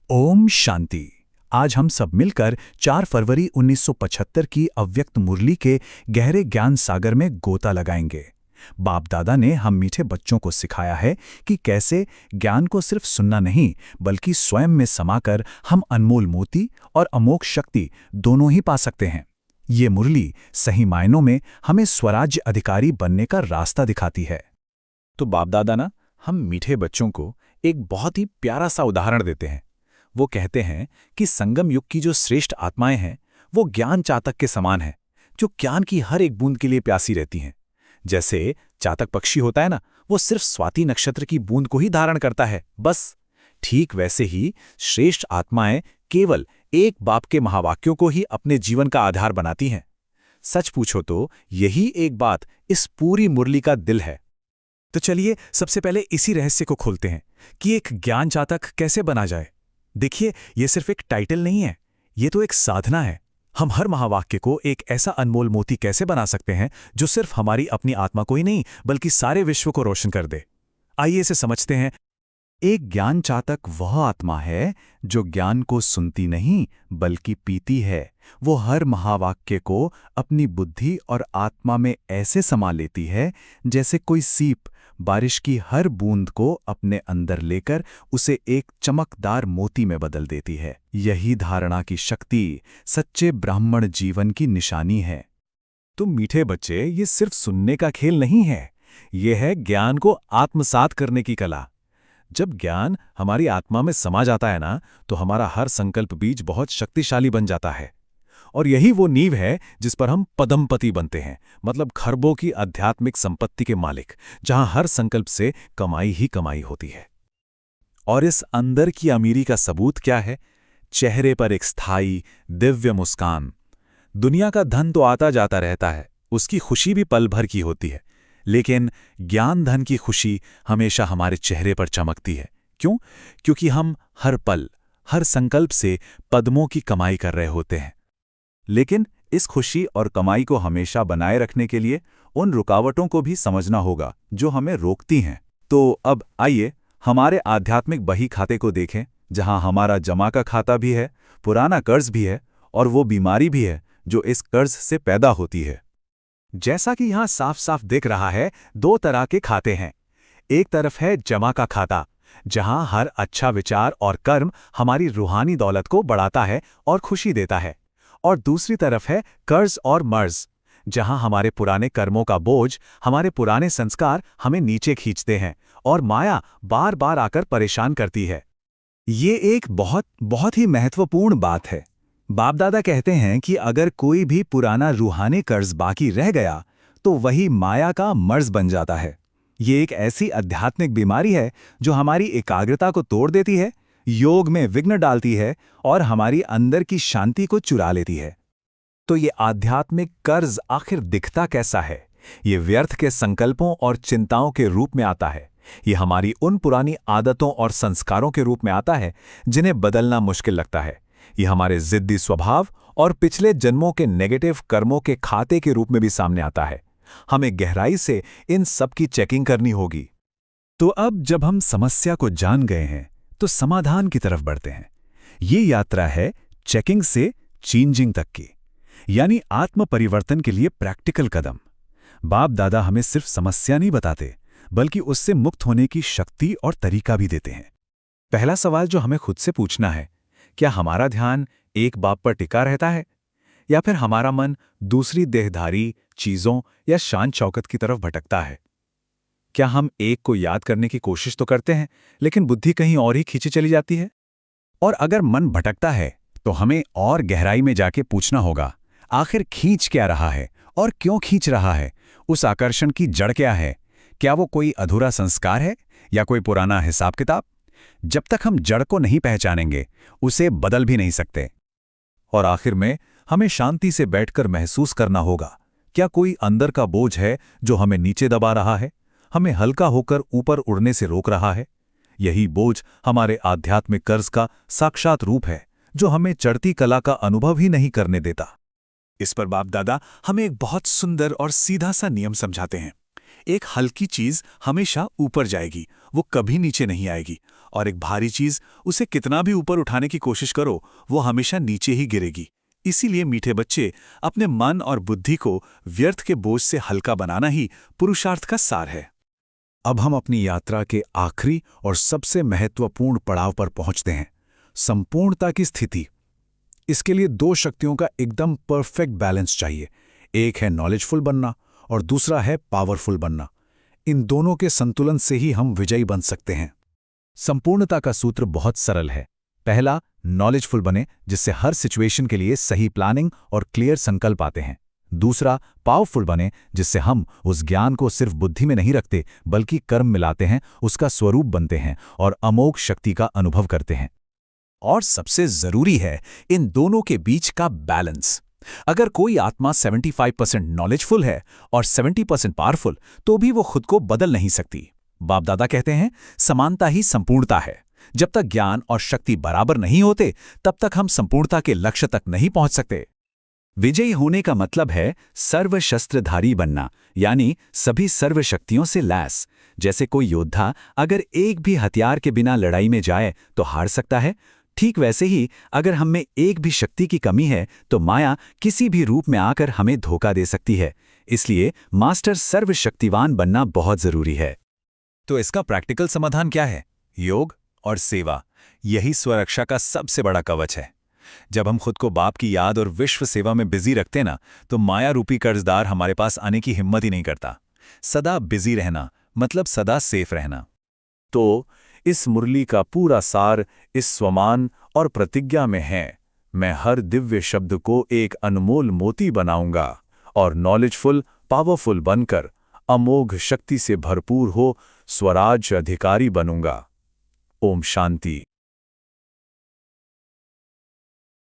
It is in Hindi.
ओम शांति। आज हम सब मिलकर 4 फरवरी 1975 की अव्यक्त मुरली के गहरे ज्ञान सागर में गोता लगाएंगे। बाप दादा ने हम मीठे बच्चों को सिखाया है कि कैसे ज्ञान को सिर्फ सुनना नहीं बल्कि स्वयं में समाकर हम अनमोल मोती और अमोघ शक्ति दोनों ही पा सकते हैं। ये मुरली सही मायनों में हमें स्वराज्य अधिकारी बनने का रास्ता दिखाती है। तो बाप दादा ना हम मीठे बच्चों को एक बहुत ही प्यारा सा उदाहरण देते हैं। वो कहते हैं कि संगम युग की जो श्रेष्ठ आत्माएं हैं वो ज्ञान चातक के समान हैं, जो ज्ञान की हर एक बूंद के लिए प्यासी रहती हैं। जैसे चातक पक्षी होता है ना, वो सिर्फ स्वाति नक्षत्र की बूंद को ही धारण करता है, बस। ठीक वैसे ही श्रेष्ठ आत्माएं केवल एक बाप के महावाक्यों को ही अपने जीवन का आधार बनाती हैं। सच पूछो तो यही एक बात इस पूरी मुरली का दिल है। तो चलिए सबसे पहले इसी रहस्य को खोलते हैं कि एक ज्ञान चातक कैसे बना जाए। देखिए, ये सिर्फ एक टाइटल नहीं है, ये तो एक साधना है। हम हर महावाक्य को एक ऐसा अनमोल मोती कैसे बना सकते हैं जो सिर्फ हमारी अपनी आत्मा को ही नहीं बल्कि सारे विश्व को रोशन कर दे। आइए इसे समझते हैं। एक ज्ञान चातक वह आत्मा है जो ज्ञान को सुनती नहीं बल्कि पीती है। वो हर महावाक्य को अपनी बुद्धि और आत्मा में ऐसे समा लेती है जैसे कोई सीप बारिश की हर बूंद को अपने अंदर लेकर उसे एक चमकदार मोती में बदल देती है। यही धारणा की शक्ति सच्चे ब्राह्मण जीवन की निशानी है। तो मीठे बच्चे, ये सिर्फ सुनने का खेल नहीं है, ये है ज्ञान को आत्मसात करने की कला। जब ज्ञान हमारी आत्मा में समा जाता है ना, तो हमारा हर संकल्प बीज बहुत शक्तिशाली बन जाता है। और यही वो नींव है जिस पर हम पदमपति बनते हैं, मतलब खरबों की आध्यात्मिक संपत्ति के मालिक, जहां हर संकल्प से कमाई ही कमाई होती है। और इस अंदर की अमीरी का सबूत क्या है? चेहरे पर एक स्थायी दिव्य मुस्कान। दुनिया का धन तो आता जाता रहता है, उसकी खुशी भी पल भर की होती है, लेकिन ज्ञान धन की खुशी हमेशा हमारे चेहरे पर चमकती है। क्यों? क्योंकि हम हर पल, हर संकल्प से पद्मों की कमाई कर रहे होते हैं। लेकिन इस खुशी और कमाई को हमेशा बनाए रखने के लिए उन रुकावटों को भी समझना होगा जो हमें रोकती हैं। तो अब आइए हमारे आध्यात्मिक बही खाते को देखें, जहां हमारा जमा का खाता भी है, पुराना कर्ज भी है और वो बीमारी भी है जो इस कर्ज से पैदा होती है। जैसा कि यहां साफ साफ दिख रहा है, 2 तरह के खाते हैं। एक तरफ है जमा का खाता, जहां हर अच्छा विचार और कर्म हमारी रूहानी दौलत को बढ़ाता है और खुशी देता है। और दूसरी तरफ है कर्ज और मर्ज, जहां हमारे पुराने कर्मों का बोझ, हमारे पुराने संस्कार हमें नीचे खींचते हैं और माया बार बार आकर परेशान करती है। ये एक बहुत ही महत्वपूर्ण बात है। बाप दादा कहते हैं कि अगर कोई भी पुराना रूहानी कर्ज बाकी रह गया तो वही माया का मर्ज बन जाता है। ये एक ऐसी आध्यात्मिक बीमारी है जो हमारी एकाग्रता को तोड़ देती है, योग में विघ्न डालती है और हमारी अंदर की शांति को चुरा लेती है। तो ये आध्यात्मिक कर्ज आखिर दिखता कैसा है? ये व्यर्थ के संकल्पों और चिंताओं के रूप में आता है। ये हमारी उन पुरानी आदतों और संस्कारों के रूप में आता है जिन्हें बदलना मुश्किल लगता है। ये हमारे जिद्दी स्वभाव और पिछले जन्मों के नेगेटिव कर्मों के खाते के रूप में भी सामने आता है। हमें गहराई से इन सब की चेकिंग करनी होगी। तो अब जब हम समस्या को जान गए हैं तो समाधान की तरफ बढ़ते हैं। ये यात्रा है चेकिंग से चेंजिंग तक की, यानी आत्म परिवर्तन के लिए प्रैक्टिकल कदम। बाप दादा हमें सिर्फ समस्या नहीं बताते बल्कि उससे मुक्त होने की शक्ति और तरीका भी देते हैं। पहला सवाल जो हमें खुद से पूछना है, क्या हमारा ध्यान एक बाप पर टिका रहता है या फिर हमारा मन दूसरी देहधारी चीजों या शान शौकत की तरफ भटकता है? क्या हम एक को याद करने की कोशिश तो करते हैं लेकिन बुद्धि कहीं और ही खींची चली जाती है? और अगर मन भटकता है तो हमें और गहराई में जाके पूछना होगा, आखिर खींच क्या रहा है और क्यों खींच रहा है? उस आकर्षण की जड़ क्या है? क्या वो कोई अधूरा संस्कार है या कोई पुराना हिसाब किताब? जब तक हम जड़ को नहीं पहचानेंगे उसे बदल भी नहीं सकते। और आखिर में हमें शांति से बैठकर महसूस करना होगा, क्या कोई अंदर का बोझ है जो हमें नीचे दबा रहा है, हमें हल्का होकर ऊपर उड़ने से रोक रहा है? यही बोझ हमारे आध्यात्मिक कर्ज का साक्षात रूप है जो हमें चढ़ती कला का अनुभव ही नहीं करने देता। इस पर बाप दादा हमें एक बहुत सुंदर और सीधा सा नियम समझाते हैं। एक हल्की चीज हमेशा ऊपर जाएगी, वो कभी नीचे नहीं आएगी, और एक भारी चीज उसे कितना भी ऊपर उठाने की कोशिश करो वो हमेशा नीचे ही गिरेगी। इसीलिए मीठे बच्चे, अपने मन और बुद्धि को व्यर्थ के बोझ से हल्का बनाना ही पुरुषार्थ का सार है। अब हम अपनी यात्रा के आखिरी और सबसे महत्वपूर्ण पड़ाव पर पहुंचते हैं, संपूर्णता की स्थिति। इसके लिए दो शक्तियों का एकदम परफेक्ट बैलेंस चाहिए। एक है नॉलेजफुल बनना और दूसरा है पावरफुल बनना। इन दोनों के संतुलन से ही हम विजयी बन सकते हैं। संपूर्णता का सूत्र बहुत सरल है। पहला, नॉलेजफुल बने, जिससे हर सिचुएशन के लिए सही प्लानिंग और क्लियर संकल्प आते हैं। दूसरा, पावरफुल बने, जिससे हम उस ज्ञान को सिर्फ बुद्धि में नहीं रखते बल्कि कर्म मिलाते हैं, उसका स्वरूप बनते हैं और अमोघ शक्ति का अनुभव करते हैं। और सबसे जरूरी है इन दोनों के बीच का बैलेंस। अगर कोई आत्मा 75% नॉलेजफुल है और 70% पावरफुल, तो भी वो खुद को बदल नहीं सकती। बाप दादा कहते हैं, समानता ही संपूर्णता है। जब तक ज्ञान और शक्ति बराबर नहीं होते, तब तक हम संपूर्णता के लक्ष्य तक नहीं पहुंच सकते। विजयी होने का मतलब है सर्वशस्त्रधारी बनना, यानी सभी सर्व शक्तियों से लैस। जैसे कोई योद्धा अगर एक भी हथियार के बिना लड़ाई में जाए तो हार सकता है, ठीक वैसे ही अगर हम में एक भी शक्ति की कमी है तो माया किसी भी रूप में आकर हमें धोखा दे सकती है। इसलिए मास्टर सर्वशक्तिवान बनना बहुत जरूरी है। तो इसका प्रैक्टिकल समाधान क्या है? योग और सेवा, यही स्वरक्षा का सबसे बड़ा कवच है। जब हम खुद को बाप की याद और विश्व सेवा में बिजी रखते ना, तो माया रूपी कर्जदार हमारे पास आने की हिम्मत ही नहीं करता। सदा बिजी रहना मतलब सदा सेफ रहना। तो इस मुरली का पूरा सार इस स्वमान और प्रतिज्ञा में है। मैं हर दिव्य शब्द को एक अनमोल मोती बनाऊंगा और नॉलेजफुल, पावरफुल बनकर अमोघ शक्ति से भरपूर हो स्वराज अधिकारी बनूंगा। ओम शांति।